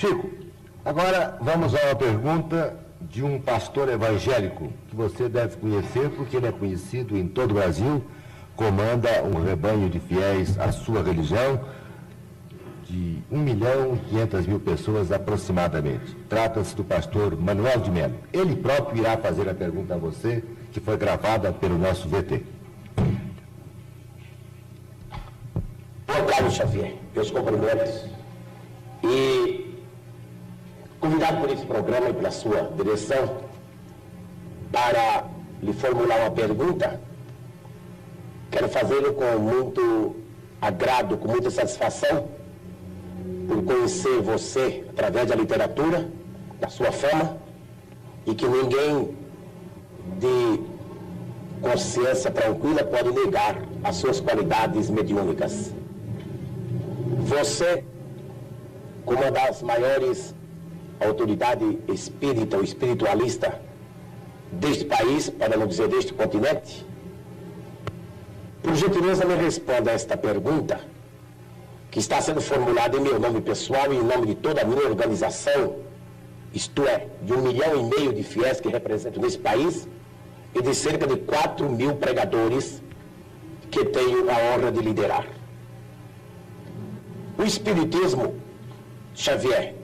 Chico, agora vamos a uma pergunta de um pastor evangélico que você deve conhecer porque ele é conhecido em todo o Brasil, comanda um rebanho de fiéis à sua religião de 1.500.000 pessoas aproximadamente. Trata-se do pastor Manuel de Melo. Ele próprio irá fazer a pergunta a você, que foi gravada pelo nosso VT. Boa tarde, Xavier. Meus cumprimentos. E convidado por esse programa e pela sua direção para lhe formular uma pergunta, quero fazê-lo com muito agrado, com muita satisfação, por conhecer você através da literatura, da sua fama, e que ninguém de consciência tranquila pode negar as suas qualidades mediúnicas. Você, como uma das maiores autoridades espírita ou espiritualista deste país, para não dizer deste continente, por gentileza me responda a esta pergunta, que está sendo formulada em meu nome pessoal e em nome de toda a minha organização, isto é, de 1,5 milhão de fiéis que representam nesse país e de cerca de 4.000 pregadores que tenho a honra de liderar. O Espiritismo, Xavier,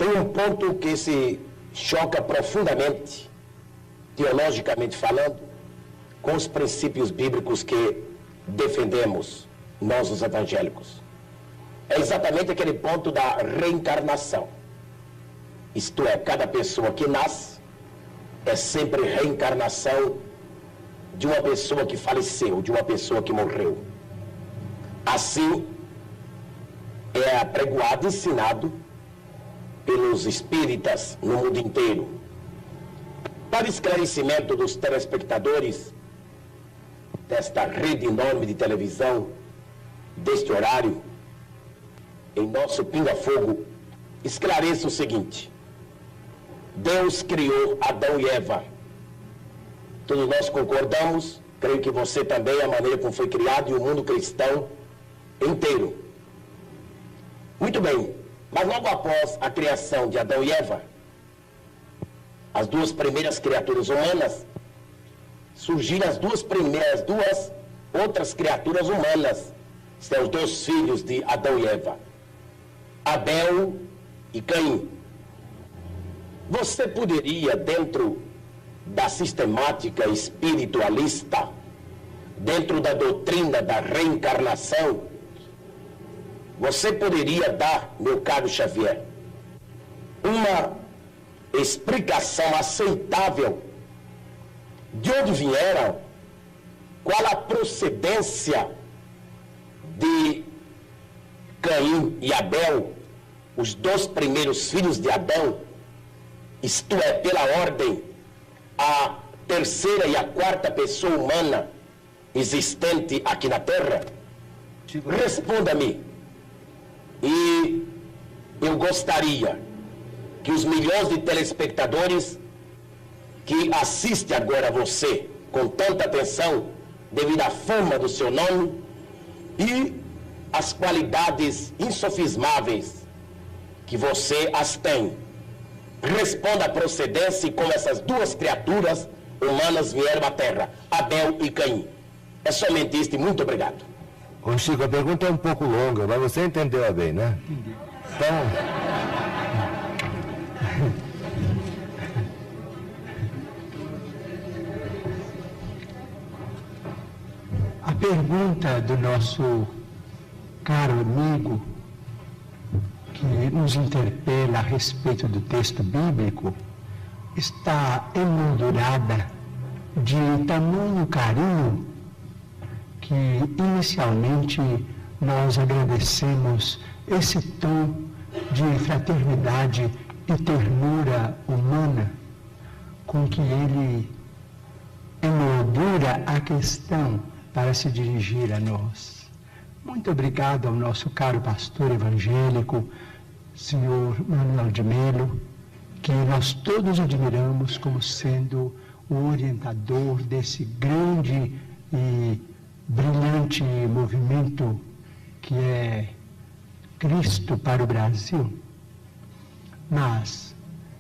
tem um ponto que se choca profundamente, teologicamente falando, com os princípios bíblicos que defendemos nós, os evangélicos. É exatamente aquele ponto da reencarnação. Isto é, cada pessoa que nasce é sempre reencarnação de uma pessoa que faleceu, de uma pessoa que morreu. Assim, é apregoado, ensinado pelos espíritas no mundo inteiro. Para esclarecimento dos telespectadores desta rede enorme de televisão, deste horário, em nosso pinga-fogo, esclareça o seguinte: Deus criou Adão e Eva. Todos nós concordamos, creio que você também, a maneira como foi criado, e o mundo cristão inteiro. Muito bem, mas logo após a criação de Adão e Eva, as duas primeiras criaturas humanas, surgiram as duas outras criaturas humanas, são os dois filhos de Adão e Eva, Abel e Caim. Você poderia, dentro da sistemática espiritualista, dentro da doutrina da reencarnação, você poderia dar, meu caro Xavier, uma explicação aceitável de onde vieram, qual a procedência de Caim e Abel, os dois primeiros filhos de Adão, isto é, pela ordem, a terceira e a quarta pessoa humana existente aqui na Terra? Responda-me. E eu gostaria que os milhões de telespectadores que assistem agora a você com tanta atenção, devido à fama do seu nome e às qualidades insofismáveis que você as tem, responda a procedência e como essas duas criaturas humanas vieram à Terra, Abel e Caim. É somente isto e muito obrigado. Ô Chico, a pergunta é um pouco longa, mas você entendeu bem, né? Entendi. Então... A pergunta do nosso caro amigo, que nos interpela a respeito do texto bíblico, está emoldurada de tamanho carinho que inicialmente nós agradecemos esse tom de fraternidade e ternura humana com que ele emoldura a questão para se dirigir a nós. Muito obrigado ao nosso caro pastor evangélico, senhor Manuel de Melo, que nós todos admiramos como sendo o orientador desse grande e brilhante movimento que é Cristo para o Brasil. mas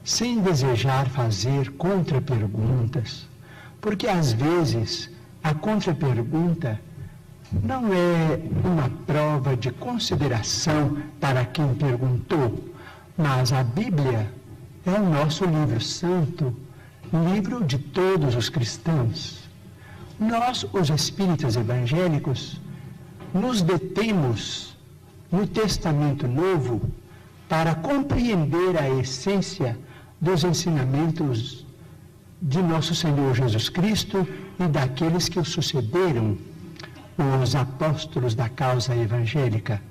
sem desejar fazer contra-perguntas, porque às vezes a contra-pergunta não é uma prova de consideração para quem perguntou, mas a Bíblia é o nosso livro santo, livro de todos os cristãos. Nós, os espíritas evangélicos, nos detemos no Testamento Novo para compreender a essência dos ensinamentos de nosso Senhor Jesus Cristo e daqueles que o sucederam, os apóstolos da causa evangélica.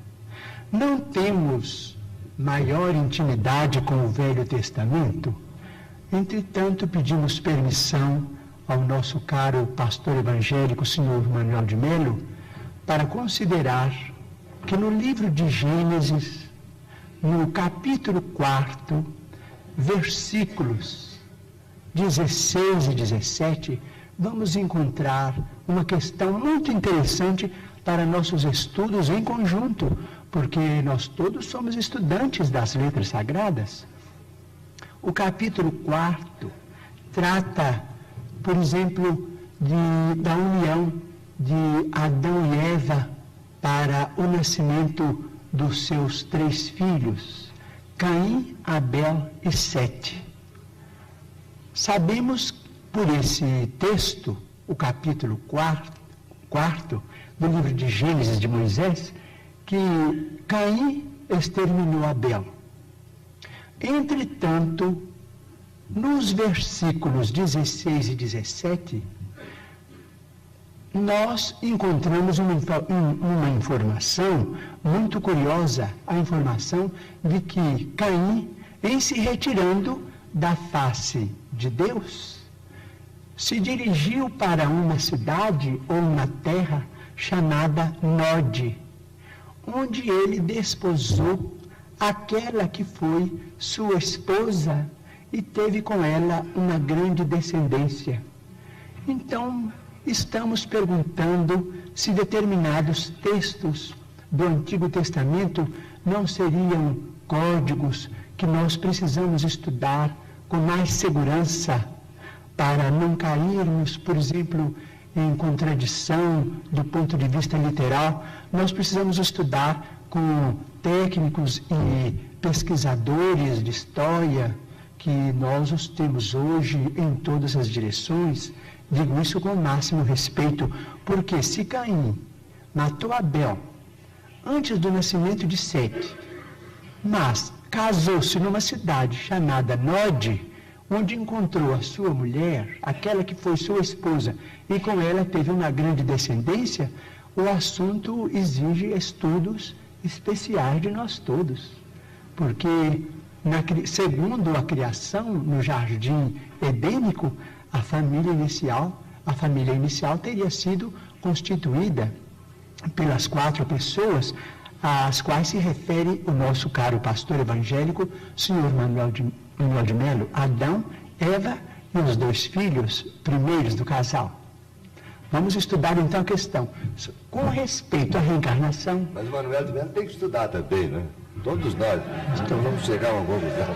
Não temos maior intimidade com o Velho Testamento, entretanto pedimos permissão ao nosso caro pastor evangélico, senhor Manuel de Melo, para considerar que no livro de Gênesis, no capítulo 4, versículos 16 e 17, vamos encontrar uma questão muito interessante para nossos estudos em conjunto, porque nós todos somos estudantes das letras sagradas. O capítulo 4 trata, por exemplo, da união de Adão e Eva para o nascimento dos seus 3 filhos, Caim, Abel e Sete. Sabemos por esse texto, o capítulo 4 do livro de Gênesis de Moisés, que Caim exterminou Abel. Entretanto, nos versículos 16 e 17, nós encontramos uma informação muito curiosa, a informação de que Caim, em se retirando da face de Deus, se dirigiu para uma cidade ou uma terra chamada Nod, onde ele desposou aquela que foi sua esposa e teve com ela uma grande descendência. Então, estamos perguntando se determinados textos do Antigo Testamento não seriam códigos que nós precisamos estudar com mais segurança para não cairmos, por exemplo, em contradição do ponto de vista literal. Nós precisamos estudar com técnicos e pesquisadores de história, que nós os temos hoje em todas as direções. Digo isso com o máximo respeito, porque se Caim matou Abel antes do nascimento de Sete, mas casou-se numa cidade chamada Nod, onde encontrou a sua mulher, aquela que foi sua esposa, e com ela teve uma grande descendência, o assunto exige estudos especiais de nós todos. Porque, segundo a criação no jardim edênico, a família inicial teria sido constituída pelas 4 pessoas às quais se refere o nosso caro pastor evangélico, senhor Manuel de Melo, Adão, Eva e os 2 filhos primeiros do casal. Vamos estudar então a questão com respeito à reencarnação. Mas o Manuel de Melo tem que estudar também, né? Todos nós. Então vamos chegar a uma conclusão.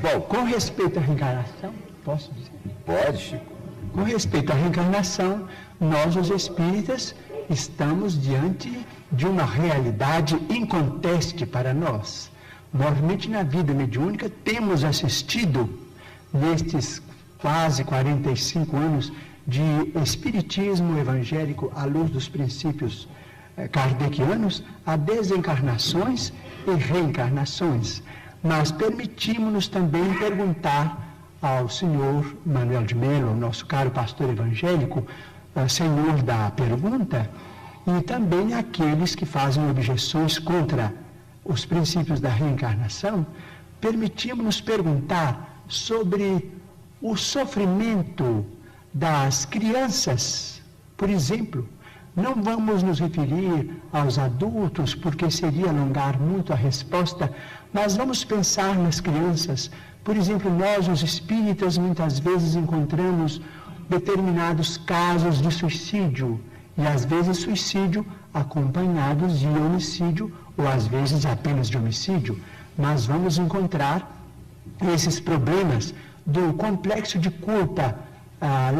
Bom, com respeito à reencarnação, posso dizer? Pode, Chico. Com respeito à reencarnação, nós, os espíritas, estamos diante de uma realidade inconteste para nós. Normalmente, na vida mediúnica, temos assistido, nestes quase 45 anos de espiritismo evangélico à luz dos princípios kardecianos, a desencarnações e reencarnações. Mas permitimos-nos também perguntar ao senhor Manuel de Melo, nosso caro pastor evangélico, senhor da pergunta, e também aqueles que fazem objeções contra os princípios da reencarnação, permitimos-nos perguntar sobre o sofrimento das crianças. Por exemplo, não vamos nos referir aos adultos, porque seria alongar muito a resposta, mas vamos pensar nas crianças. Por exemplo, nós, os espíritas, muitas vezes encontramos determinados casos de suicídio, e às vezes suicídio acompanhados de homicídio, ou às vezes apenas de homicídio. Mas vamos encontrar esses problemas do complexo de culpa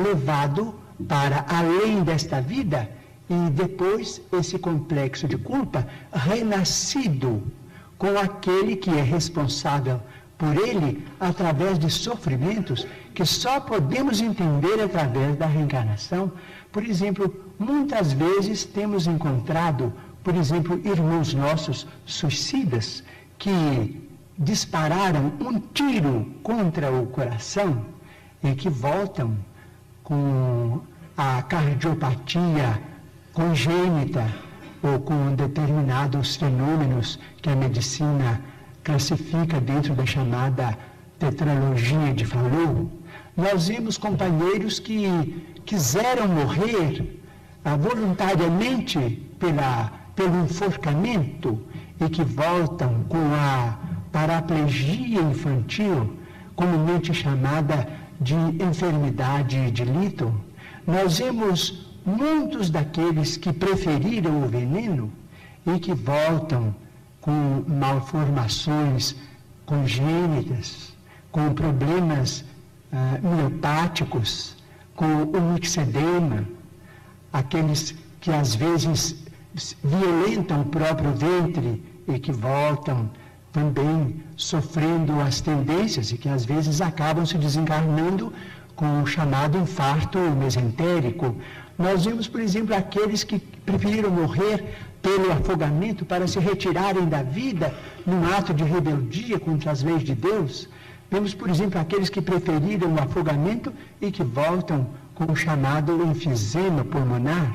levado para além desta vida, e depois esse complexo de culpa renascido com aquele que é responsável por ele através de sofrimentos que só podemos entender através da reencarnação. Por exemplo, muitas vezes temos encontrado, por exemplo, irmãos nossos suicidas que dispararam um tiro contra o coração e que voltam com a cardiopatia congênita ou com determinados fenômenos que a medicina classifica dentro da chamada tetralogia de Fallot. Nós vimos companheiros que quiseram morrer voluntariamente pelo enforcamento e que voltam com a paraplegia infantil, comumente chamada de enfermidade de Lytton. Nós vemos muitos daqueles que preferiram o veneno e que voltam com malformações congênitas, com problemas miopáticos, com o mixedema, aqueles que às vezes violentam o próprio ventre e que voltam também sofrendo as tendências e que às vezes acabam se desencarnando com o chamado infarto mesentérico. Nós vimos, por exemplo, aqueles que preferiram morrer pelo afogamento para se retirarem da vida num ato de rebeldia contra as leis de Deus. Vemos, por exemplo, aqueles que preferiram o afogamento e que voltam com o chamado enfisema pulmonar.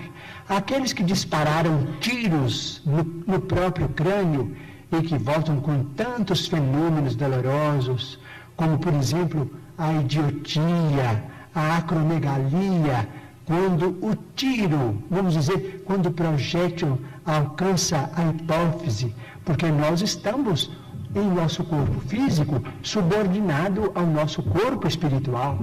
Aqueles que dispararam tiros no próprio crânio e que voltam com tantos fenômenos dolorosos, como, por exemplo, a idiotia, a acromegalia, quando o tiro, vamos dizer, quando o projétil alcança a hipófise, porque nós estamos em nosso corpo físico subordinado ao nosso corpo espiritual.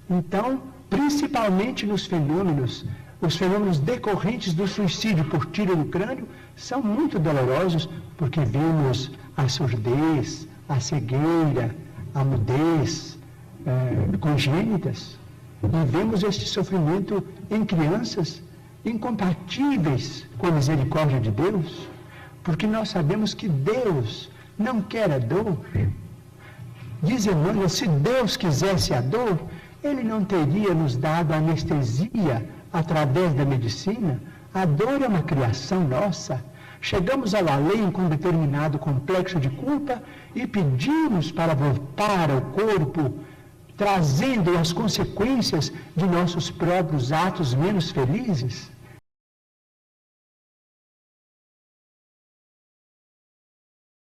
Então, principalmente nos fenômenos, os fenômenos decorrentes do suicídio por tiro no crânio são muito dolorosos, porque vemos a surdez, a cegueira, a mudez congênitas, e vemos este sofrimento em crianças incompatíveis com a misericórdia de Deus, porque nós sabemos que Deus não quer a dor. Diz Emmanuel, se Deus quisesse a dor, Ele não teria nos dado anestesia através da medicina. A dor é uma criação nossa. Chegamos ao além com determinado complexo de culpa e pedimos para voltar ao corpo, trazendo as consequências de nossos próprios atos menos felizes.